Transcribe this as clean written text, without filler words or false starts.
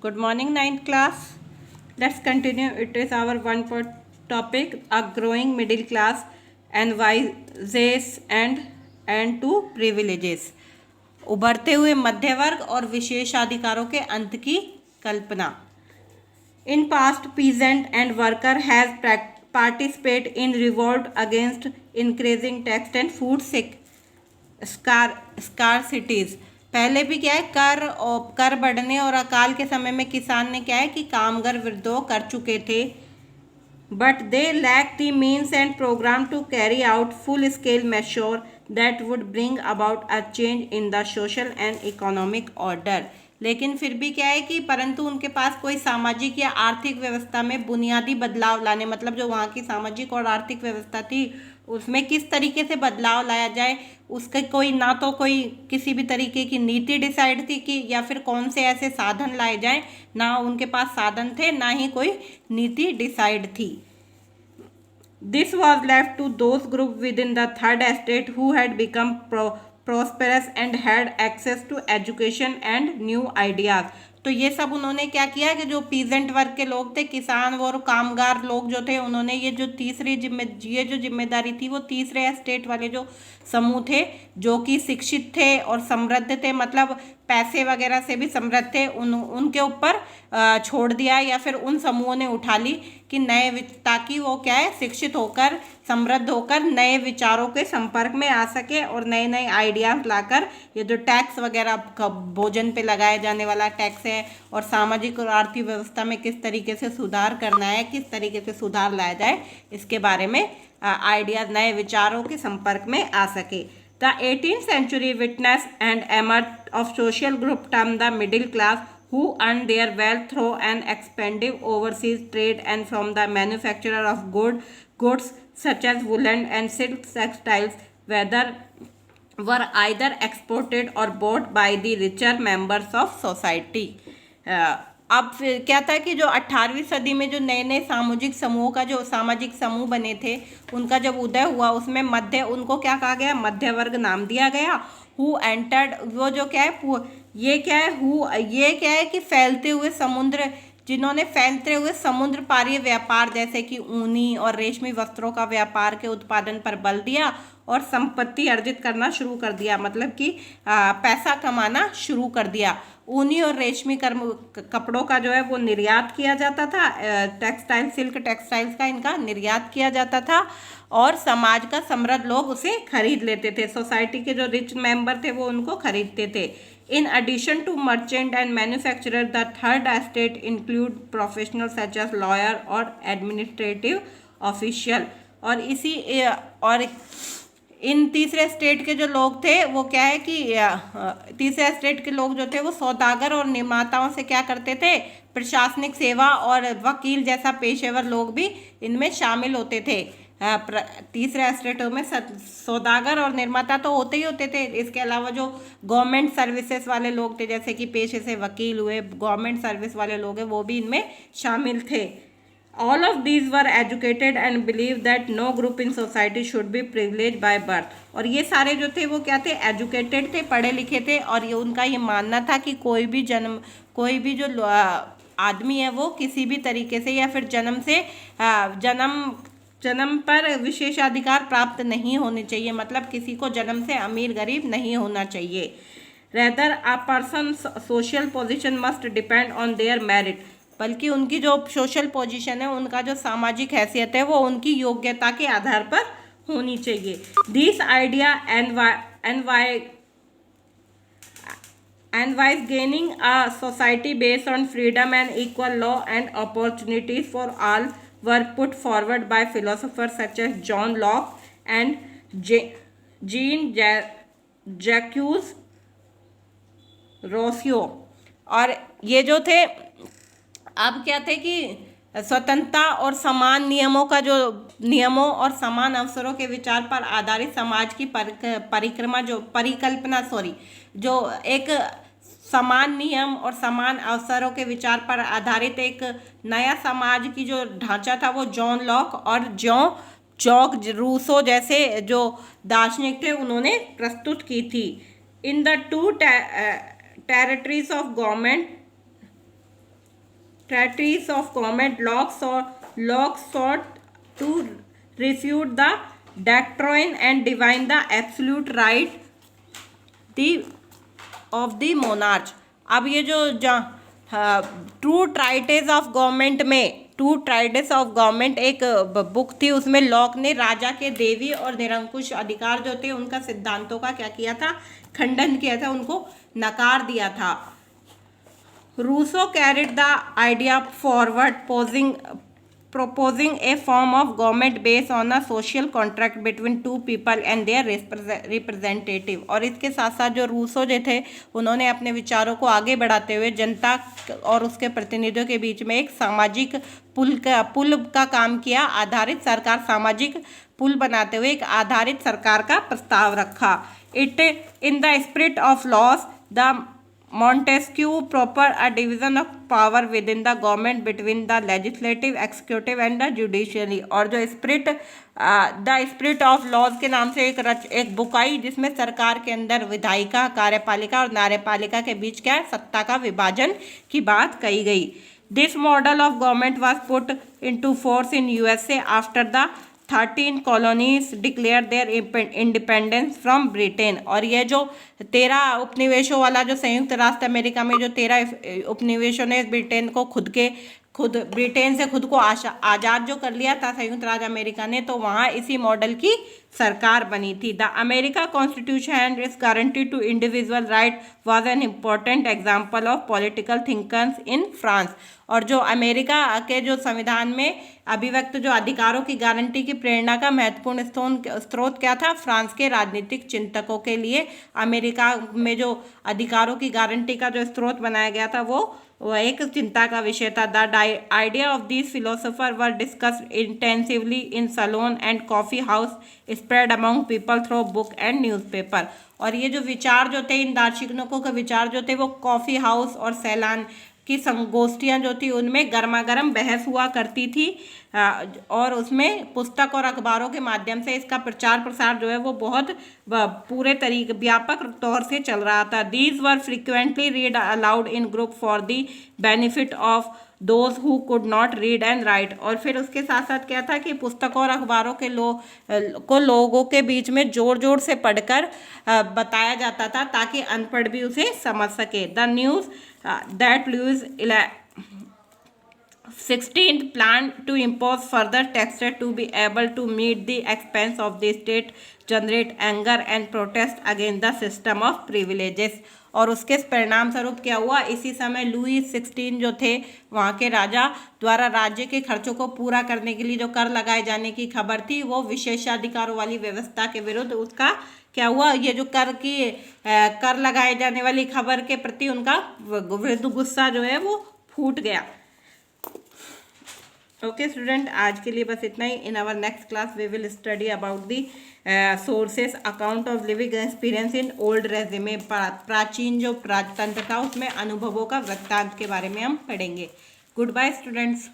Good morning, ninth class. Let's continue. It is our one part topic: a growing middle class and vices and to privileges. उभरते हुए मध्य वर्ग और विशेषाधिकारों के अंत की कल्पना. In past, peasant and worker has participate in revolt against increasing tax and food scarcities. पहले भी क्या है, कर बढ़ने और अकाल के समय में किसान ने क्या है कि कामगार विद्रोह कर चुके थे. But they lack the means and programme to carry out full scale measure that would bring about a change in the social and economic order. लेकिन फिर भी क्या है कि परंतु उनके पास कोई सामाजिक या आर्थिक व्यवस्था में बुनियादी बदलाव लाने, मतलब जो वहाँ की सामाजिक और आर्थिक व्यवस्था थी उसमें किस तरीके से बदलाव लाया जाए, उसके कोई ना तो कोई किसी भी तरीके की नीति डिसाइड थी कि या फिर कौन से ऐसे साधन लाए जाएं, ना उनके पास साधन थे ना ही कोई नीति डिसाइड थी. This was left to those groups within the third estate who had become prosperous and had access to education and new ideas. तो ये सब उन्होंने क्या किया कि जो पीजेंट वर्ग के लोग थे, किसान और कामगार लोग जो थे, उन्होंने ये जो जिम्मेदारी थी वो तीसरे एस्टेट वाले जो समूह थे जो कि शिक्षित थे और समृद्ध थे, मतलब पैसे वगैरह से भी समृद्ध थे, उनके ऊपर छोड़ दिया या फिर उन समूहों ने उठा ली कि ताकि वो क्या है शिक्षित होकर समृद्ध होकर नए विचारों के संपर्क में आ सके और नए नए आइडियाज लाकर ये जो टैक्स वगैरह भोजन पे लगाया जाने वाला टैक्स है और सामाजिक और आर्थिक व्यवस्था में किस तरीके से सुधार करना है, किस तरीके से सुधार लाया जाए, इसके बारे में आइडियाज नए विचारों के संपर्क में आ सके. The 18th century witnessed an emergence of social group termed the middle class, who earned their wealth through an expansive overseas trade and from the manufacture of goods such as woolen and silk textiles, were either exported or bought by the richer members of society. अब फिर क्या था कि जो 18वीं सदी में जो नए नए सामाजिक समूह बने थे उनका जब उदय हुआ, उसमें उनको क्या कहा गया, मध्य वर्ग नाम दिया गया. हु एंटर्ड, वो जो क्या है, ये क्या है कि फैलते हुए समुद्र, जिन्होंने फैलते हुए समुद्र पारीय व्यापार जैसे कि ऊनी और रेशमी वस्त्रों का व्यापार के उत्पादन पर बल दिया और संपत्ति अर्जित करना शुरू कर दिया, मतलब कि पैसा कमाना शुरू कर दिया. ऊनी और रेशमी कपड़ों का जो है वो निर्यात किया जाता था, सिल्क टेक्सटाइल्स का इनका निर्यात किया जाता था और समाज का समृद्ध लोग उसे खरीद लेते थे. सोसाइटी के जो रिच मेंबर थे वो उनको खरीदते थे. In addition to merchant and manufacturer, the third estate include professional such as lawyer or administrative official. और इन तीसरे स्टेट के जो लोग थे वो क्या है कि तीसरे स्टेट के लोग जो थे वो सौदागर और निर्माताओं से क्या करते थे, प्रशासनिक सेवा और वकील जैसा पेशेवर लोग भी इनमें शामिल होते थे. तीसरे स्टेटों में सौदागर और निर्माता तो होते ही होते थे. इसके अलावा जो गवर्नमेंट सर्विसेज वाले लोग थे, जैसे कि पेशे से वकील हुए, गवर्नमेंट सर्विस वाले लोग हैं, वो भी इनमें शामिल थे. All of these were educated and believed that no group in society should be privileged by birth. और ये सारे जो थे वो क्या थे, एजुकेटेड थे, पढ़े लिखे थे और ये उनका ये मानना था कि कोई भी जो आदमी है वो किसी भी तरीके से या फिर जन्म पर विशेषाधिकार प्राप्त नहीं होने चाहिए, मतलब किसी को जन्म से अमीर गरीब नहीं होना चाहिए. Rather, a person's social position must depend on their merit. बल्कि उनकी जो सोशल पोजीशन है, उनका जो सामाजिक हैसियत है वो उनकी योग्यता के आधार पर होनी चाहिए. This idea and was gaining a society based on freedom and equal law and opportunities for all were put forward by philosophers such as John Locke and Jean-Jacques Rousseau. और ये जो थे अब क्या थे कि स्वतंत्रता और समान नियमों और समान अवसरों के विचार पर आधारित समाज की परिकल्पना जो एक समान नियम और समान अवसरों के विचार पर आधारित एक नया समाज की जो ढांचा था वो जॉन लॉक और जॉक रूसो जैसे जो दार्शनिक थे उन्होंने प्रस्तुत की थी. In the two territories of government treaties of government laws sought to refute the doctrine and define the absolute right the of the monarch। अब ये जो टू ट्राइटेस ऑफ गवर्नमेंट में, टू ट्राइटेस ऑफ गवर्नमेंट एक बुक थी, उसमें lock ने राजा के देवी और निरंकुश अधिकार जो थे उनका सिद्धांतों का क्या किया था, खंडन किया था, उनको नकार दिया था। Rousseau carried the idea forward proposing a form of government based on a social contract between two people and their representative। और इसके साथ साथ जो रूसो जो थे उन्होंने अपने विचारों को आगे बढ़ाते हुए जनता और उसके प्रतिनिधियों के बीच में एक सामाजिक पुल का काम किया, आधारित सरकार, सामाजिक पुल बनाते हुए एक आधारित सरकार का प्रस्ताव रखा। It in the spirit of loss the Montesquieu proper a division of power within the government between the legislative, executive and the judiciary। और जो द स्पिरिट ऑफ लॉज के नाम से एक बुक आई जिसमें सरकार के अंदर विधायिका, कार्यपालिका और न्यायपालिका के बीच क्या है, सत्ता का विभाजन की बात कही गई। This model of government was put into force in USA after the 13 colonies declare their independence from Britain. और ये जो 13 उपनिवेशों वाला जो संयुक्त राष्ट्र अमेरिका में जो 13 उपनिवेशों ने ब्रिटेन को ब्रिटेन से खुद को आज़ाद जो कर लिया था संयुक्त राज्य अमेरिका ने, तो वहाँ इसी मॉडल की सरकार बनी थी। The America constitution and its guarantee to individual right was an important example of political thinkers in France. और जो अमेरिका के जो संविधान में अभिव्यक्त जो अधिकारों की गारंटी की प्रेरणा का महत्वपूर्ण स्रोत क्या था, फ्रांस के राजनीतिक चिंतकों के लिए अमेरिका में जो अधिकारों की गारंटी का जो स्रोत बनाया गया था वो एक चिंता का विषय था। The idea of this philosopher were discussed intensively in salon and coffee house, spread among people through book and newspaper. और ये जो विचार जो थे, इन दार्शनिकों के विचार जो थे वो कॉफ़ी हाउस और सैलान की संगोष्ठियाँ जो थी उनमें गर्मा गर्म बहस हुआ करती थी, और उसमें पुस्तक और अखबारों के माध्यम से इसका प्रचार प्रसार जो है वो बहुत पूरे तरीके व्यापक तौर से चल रहा था। These were frequently read allowed in group for the benefit of those who could not read and right. और फिर उसके साथ साथ क्या था कि पुस्तकों और अखबारों के लोगों के बीच में जोर जोर से पढ़कर बताया जाता था ताकि अनपढ़ भी उसे समझ सके। The news that Louis XVI planned to impose further taxes to be able to meet the expense of the state, generate anger and protest against the system of privileges। और उसके परिणाम स्वरूप क्या हुआ, इसी समय लुई 16 जो थे वहाँ के राजा द्वारा राज्य के खर्चों को पूरा करने के लिए जो कर लगाए जाने की खबर थी वो विशेषाधिकारों वाली व्यवस्था के विरुद्ध उसका क्या हुआ, ये जो कर लगाए जाने वाली खबर के प्रति उनका विरुद्ध गुस्सा जो है वो फूट गया। ओके स्टूडेंट, आज के लिए बस इतना ही। In our next class we will study about the sources account of living experience in old regime. प्राचीन जो राजतंत्र था उसमें अनुभवों का वृत्तांत के बारे में हम पढ़ेंगे। Goodbye students.